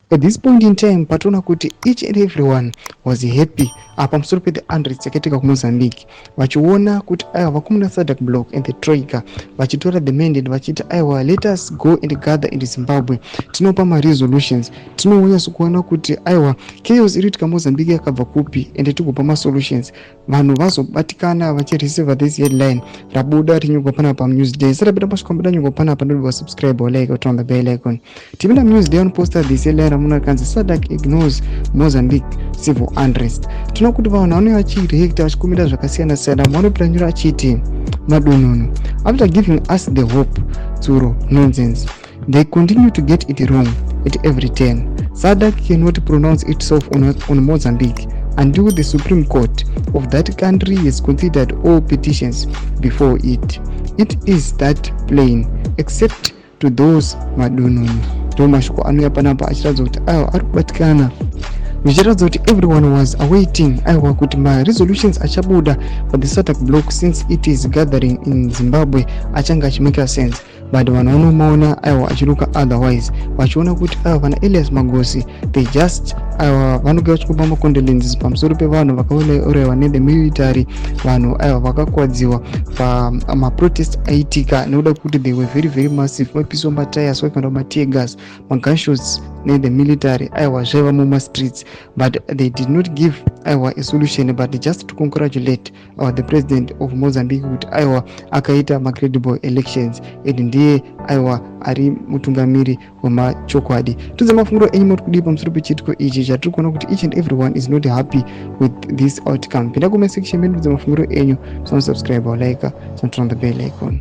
At this point in time patona kuti each and everyone was happy pamusoro pe the Unrest yakaitika kuMozambique, vachiona kuti aiwa vakomana SADC block and the troika vachitora the mandate vachiti aiwa let us go and gather in Zimbabwe, tinopa resolutions, tinonyasa kuona kuti aiwa chaos iriitika Mozambique yakabva kupi ende tigopa solutions. Vanhu vazobatikana vachireceive this headline rabuda rinyogwa panapa Newsday. Saka pita pasvika nyogwa panapa ndobva subscribe or like or turn on the bell icon. Tipinda Newsday anoposta this headline ramuna kanzi SADC ignores Mozambique civil unrest. Tinokuti vanhu vanenge vachireacta vachikomenta zvakasiyana siyana, vanopiranyura achiti madununu. After giving us the hope tsuro nonsense, they continue to get it wrong at every turn. SADC cannot pronounce itself on Mozambique until the Supreme Court of that country has considered all petitions before it. It is that plain, except to those madununu. Tomashko anuya panapa achiratidza kuti ayo ari kubatikana, zvichiratidza kuti everyone was awaiting aiwa kuti resolutions achabuda for the SADC block since it is gathering in Zimbabwe achanga achimake sense, but vanhu vanomaona aiwa achiruka otherwise, vachiona kuti aiwa vana Elias Magosi they just aiwa vanenge vachikupa macondolences pamusoro pevanhu vakaurayiwa nethe military, vanhu aiwa vakakwadziwa pamaprotest aitika nekuda kuti they were very very massive, vapiswa matires, vakanda matear gas, magunshots nethe military aiwa zvaiva mumastreets, but they did not give aiwa a solution, but just to congratulate the president of Mozambique kuti aiwa akaita macredible elections and ndiye aiwa ari mutungamiri wemachokwadi. Tudze mafunguro enyu muri kudii pamusoro pechitiko ichi chatiri kuona kuti each and everyone is not happy with this outcome. Pinda comment section medu tudze mafunguro enyu, subscribe or like, turn on the bell icon.